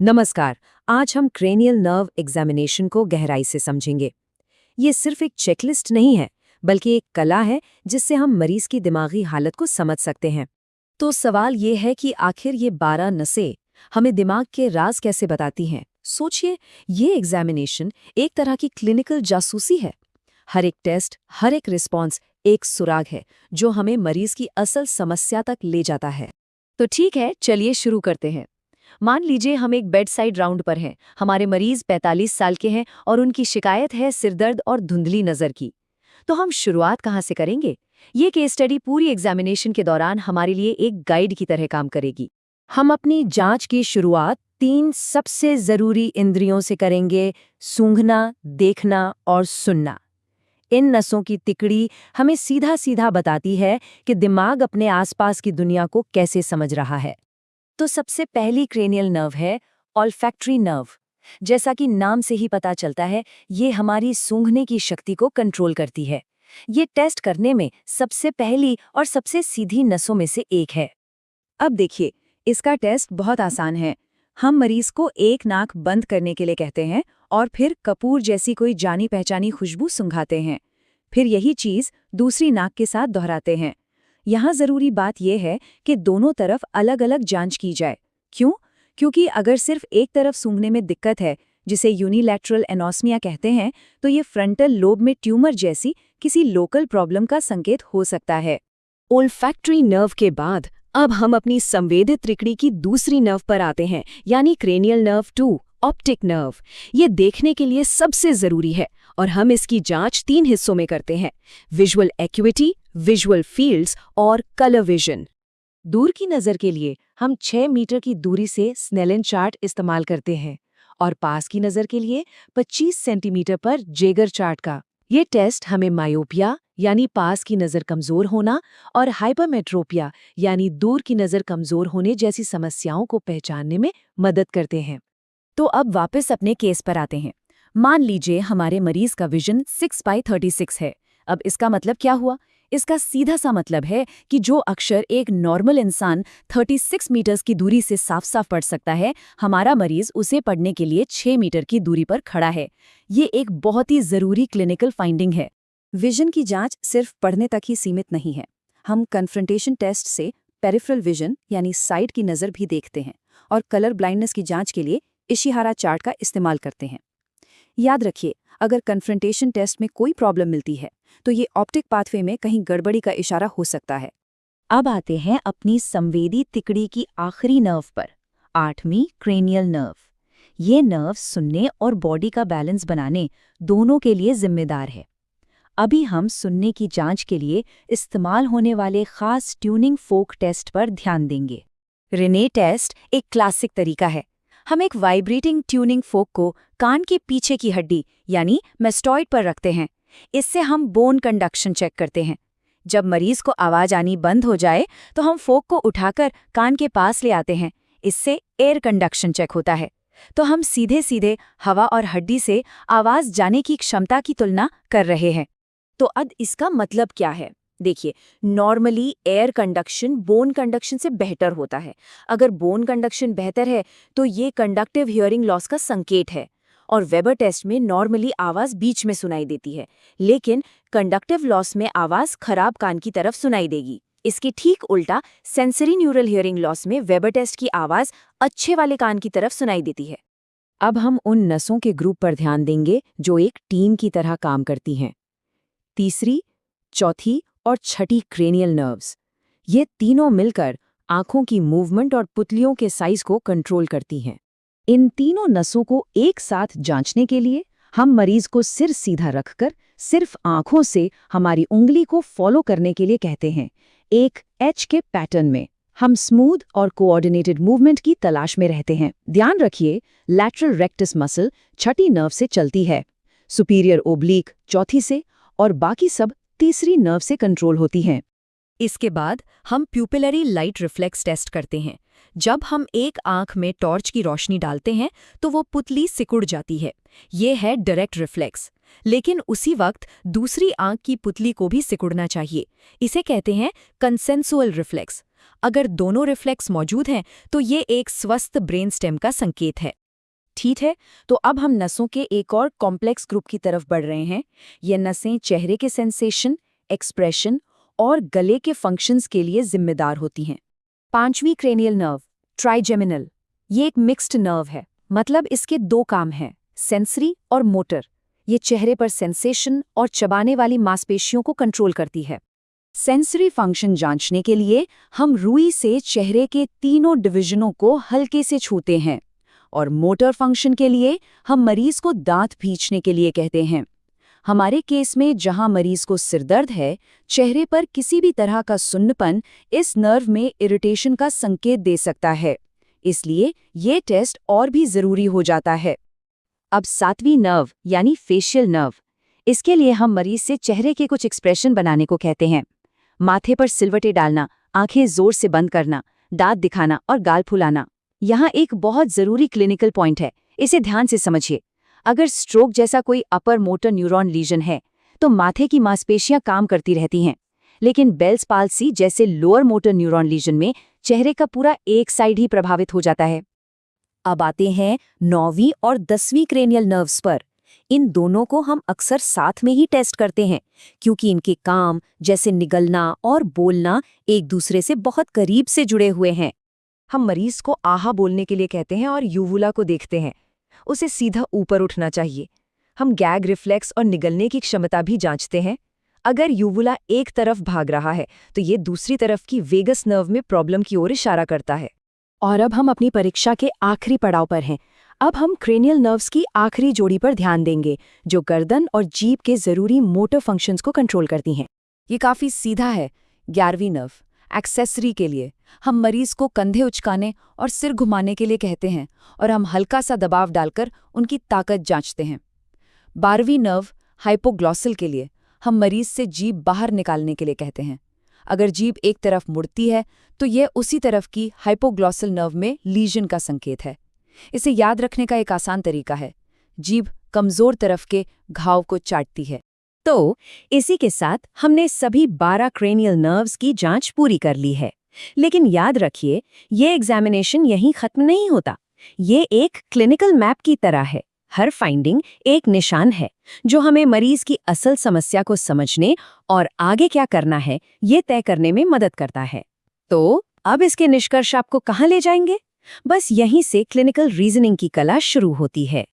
नमस्कार। आज हम क्रेनियल नर्व एग्जामिनेशन को गहराई से समझेंगे। ये सिर्फ एक चेकलिस्ट नहीं है, बल्कि एक कला है जिससे हम मरीज की दिमागी हालत को समझ सकते हैं। तो सवाल ये है कि आखिर ये 12 नसें हमें दिमाग के राज कैसे बताती हैं। सोचिए, ये एग्जामिनेशन एक तरह की क्लिनिकल जासूसी है। हर एक टेस्ट, हर एक रिस्पॉन्स एक सुराग है जो हमें मरीज की असल समस्या तक ले जाता है। तो ठीक है, चलिए शुरू करते हैं। मान लीजिए हम एक बेड साइड राउंड पर हैं। हमारे मरीज 45 साल के हैं और उनकी शिकायत है सिरदर्द और धुंधली नज़र की। तो हम शुरुआत कहाँ से करेंगे? ये केस स्टडी पूरी एग्जामिनेशन के दौरान हमारे लिए एक गाइड की तरह काम करेगी। हम अपनी जांच की शुरुआत 3 सबसे ज़रूरी इंद्रियों से करेंगे: सूंघना, देखना और सुनना। इन नसों की तिकड़ी हमें सीधा सीधा बताती है कि दिमाग अपने आसपास की दुनिया को कैसे समझ रहा है। तो सबसे पहली क्रेनियल नर्व है ऑल्फैक्टरी नर्व। जैसा कि नाम से ही पता चलता है, ये हमारी सूंघने की शक्ति को कंट्रोल करती है। ये टेस्ट करने में सबसे पहली और सबसे सीधी नसों में से एक है। अब देखिए, इसका टेस्ट बहुत आसान है। हम मरीज को एक नाक बंद करने के लिए कहते हैं और फिर कपूर जैसी कोई जानी पहचानी खुशबू सूंघाते हैं। फिर यही चीज दूसरी नाक के साथ दोहराते हैं। यहाँ जरूरी बात यह है कि दोनों तरफ अलग अलग जांच की जाए। क्यों? क्योंकि अगर सिर्फ एक तरफ सूंघने में दिक्कत है, जिसे यूनिलैटरल एनोस्मिया कहते हैं, तो ये फ्रंटल लोब में ट्यूमर जैसी किसी लोकल प्रॉब्लम का संकेत हो सकता है। ओल्फैक्टरी नर्व के बाद अब हम अपनी संवेदित त्रिकड़ी की दूसरी नर्व पर आते हैं, यानी क्रेनियल नर्व 2, ऑप्टिक नर्व। ये देखने के लिए सबसे जरूरी है और हम इसकी जांच 3 हिस्सों में करते हैं: विजुअल एक्यूटी, विजुअल फील्ड्स और कलर विजन। दूर की नज़र के लिए हम 6 मीटर की दूरी से स्नेलन चार्ट इस्तेमाल करते हैं और पास की नज़र के लिए 25 सेंटीमीटर पर जेगर चार्ट का। ये टेस्ट हमें मायोपिया यानी पास की नज़र कमज़ोर होना और हाइपरमेट्रोपिया यानी दूर की नज़र कमज़ोर होने जैसी समस्याओं को पहचानने में मदद करते हैं। तो अब वापस अपने केस पर आते हैं। मान लीजिए हमारे मरीज का विजन 6/36 है। अब इसका मतलब क्या हुआ? इसका सीधा सा मतलब है कि जो अक्षर एक नॉर्मल इंसान 36 मीटर्स की दूरी से साफ साफ पढ़ सकता है, हमारा मरीज उसे पढ़ने के लिए 6 मीटर की दूरी पर खड़ा है। ये एक बहुत ही ज़रूरी क्लिनिकल फाइंडिंग है। विजन की जांच सिर्फ पढ़ने तक ही सीमित नहीं है। हम कन्फ्रंटेशन टेस्ट से पेरिफेरल विजन यानी साइड की नज़र भी देखते हैं और कलर ब्लाइंडनेस की जांच के लिए इशिहारा चार्ट का इस्तेमाल करते हैं। याद रखिए, अगर कन्फ्रंटेशन टेस्ट में कोई प्रॉब्लम मिलती है तो ये ऑप्टिक पाथवे में कहीं गड़बड़ी का इशारा हो सकता है। अब आते हैं अपनी संवेदी तिकड़ी की आखिरी नर्व पर, 8वीं क्रेनियल नर्व। ये नर्व सुनने और बॉडी का बैलेंस बनाने दोनों के लिए जिम्मेदार है। अभी हम सुनने की जांच के लिए इस्तेमाल होने वाले खास ट्यूनिंग फोक टेस्ट पर ध्यान देंगे। रिने टेस्ट एक क्लासिक तरीका है। हम एक वाइब्रेटिंग ट्यूनिंग फोक को कान के पीछे की हड्डी यानी मेस्टॉइड पर रखते हैं। इससे हम बोन कंडक्शन चेक करते हैं। जब मरीज को आवाज आनी बंद हो जाए तो हम फोक को उठाकर कान के पास ले आते हैं। इससे एयर कंडक्शन चेक होता है। तो हम सीधे सीधे हवा और हड्डी से आवाज जाने की क्षमता की तुलना कर रहे हैं। तो अब इसका मतलब क्या है? देखिए, normally air conduction bone conduction से बेहतर होता है। अगर बोन कंडक्शन बेहतर है तो ये कंडक्टिव हियरिंग लॉस का संकेत है। और वेबर टेस्ट में नॉर्मली आवाज़ बीच में सुनाई देती है, लेकिन कंडक्टिव लॉस में आवाज़ खराब कान की तरफ सुनाई देगी। इसके ठीक उल्टा सेंसरी न्यूरल हियरिंग लॉस में वेबर टेस्ट की आवाज़ अच्छे वाले कान की तरफ सुनाई देती है। अब हम उन नसों के ग्रुप पर ध्यान देंगे जो एक टीम की तरह काम करती हैं: तीसरी, चौथी और छठी क्रेनियल नर्व्स। ये तीनों मिलकर आंखों की मूवमेंट और पुतलियों के साइज को कंट्रोल करती हैं। इन तीनों नसों को एक साथ जांचने के लिए हम मरीज को सिर सीधा रखकर सिर्फ आंखों से हमारी उंगली को फॉलो करने के लिए कहते हैं। एक एच के पैटर्न में हम स्मूथ और कोऑर्डिनेटेड मूवमेंट की तलाश में रहते हैं। ध्यान रखिए, लैटरल रेक्टस मसल छठी नर्व से चलती है, सुपीरियर ओब्लिक चौथी से और बाकी सब तीसरी नर्व से कंट्रोल होती हैं। इसके बाद हम प्यूपिलरी लाइट रिफ्लेक्स टेस्ट करते हैं। जब हम एक आंख में टॉर्च की रोशनी डालते हैं तो वो पुतली सिकुड़ जाती है। ये है डायरेक्ट रिफ्लेक्स। लेकिन उसी वक्त दूसरी आंख की पुतली को भी सिकुड़ना चाहिए। इसे कहते हैं कंसेंसुअल रिफ्लेक्स। अगर दोनों रिफ्लेक्स मौजूद हैं तो ये एक स्वस्थ ब्रेन स्टेम का संकेत है। ठीक है, तो अब हम नसों के एक और कॉम्प्लेक्स ग्रुप की तरफ बढ़ रहे हैं। ये नसें चेहरे के सेंसेशन, एक्सप्रेशन और गले के फंक्शंस के लिए जिम्मेदार होती हैं। 5वीं क्रेनियल नर्व, ट्राइजेमिनल, ये एक मिक्स्ड नर्व है। मतलब इसके दो काम हैं, सेंसरी और मोटर। ये चेहरे पर सेंसेशन और चबाने वाली मांसपेशियों को कंट्रोल करती है। सेंसरी फंक्शन जांचने के लिए हम रुई से चेहरे के तीनों डिवीजनों को हल्के से छूते हैं, और मोटर फंक्शन के लिए हम मरीज को दांत भींचने के लिए कहते हैं। हमारे केस में जहां मरीज को सिरदर्द है, चेहरे पर किसी भी तरह का सुन्नपन इस नर्व में इरिटेशन का संकेत दे सकता है, इसलिए ये टेस्ट और भी जरूरी हो जाता है। अब 7वीं नर्व यानी फेशियल नर्व, इसके लिए हम मरीज से चेहरे के कुछ एक्सप्रेशन बनाने को कहते हैं। माथे पर सिलवटें डालना, आंखें जोर से बंद करना, दांत दिखाना और गाल फुलाना। यहाँ एक बहुत जरूरी क्लिनिकल पॉइंट है, इसे ध्यान से समझिए। अगर स्ट्रोक जैसा कोई अपर मोटर न्यूरॉन लीजन है तो माथे की मांसपेशियां काम करती रहती हैं, लेकिन बेल्स पाल्सी जैसे लोअर मोटर न्यूरॉन लीजन में चेहरे का पूरा एक साइड ही प्रभावित हो जाता है। अब आते हैं 9वीं और 10वीं क्रेनियल नर्व्स पर। इन दोनों को हम अक्सर साथ में ही टेस्ट करते हैं, क्योंकि इनके काम जैसे निगलना और बोलना एक दूसरे से बहुत करीब से जुड़े हुए हैं। हम मरीज को आहा बोलने के लिए कहते हैं और यूवुला को देखते हैं। उसे सीधा ऊपर उठना चाहिए। हम गैग रिफ्लेक्स और निगलने की क्षमता भी जांचते हैं। अगर यूवुला एक तरफ भाग रहा है तो ये दूसरी तरफ की वेगस नर्व में प्रॉब्लम की ओर इशारा करता है। और अब हम अपनी परीक्षा के आखिरी पड़ाव पर हैं। अब हम क्रेनियल नर्व्स की आखिरी जोड़ी पर ध्यान देंगे, जो गर्दन और जीभ के जरूरी मोटर फंक्शंस को कंट्रोल करती हैं। ये काफी सीधा है। 11वीं नर्व, एक्सेसरी के लिए हम मरीज को कंधे उचकाने और सिर घुमाने के लिए कहते हैं, और हम हल्का सा दबाव डालकर उनकी ताकत जांचते हैं। 12वीं नर्व, हाइपोग्लॉसल के लिए हम मरीज से जीभ बाहर निकालने के लिए कहते हैं। अगर जीभ एक तरफ मुड़ती है तो यह उसी तरफ की हाइपोग्लॉसल नर्व में लीजन का संकेत है। इसे याद रखने का एक आसान तरीका है, जीभ कमजोर तरफ के घाव को चाटती है। तो इसी के साथ हमने सभी 12 क्रेनियल नर्व्स की जांच पूरी कर ली है। लेकिन याद रखिए, ये एग्जामिनेशन यहीं खत्म नहीं होता। ये एक क्लिनिकल मैप की तरह है। हर फाइंडिंग एक निशान है, जो हमें मरीज की असल समस्या को समझने और आगे क्या करना है, ये तय करने में मदद करता है। तो अब इसके निष्कर्ष आपको कहाँ ले जाएंगे? बस यहीं से क्लिनिकल रीजनिंग की कला शुरू होती है।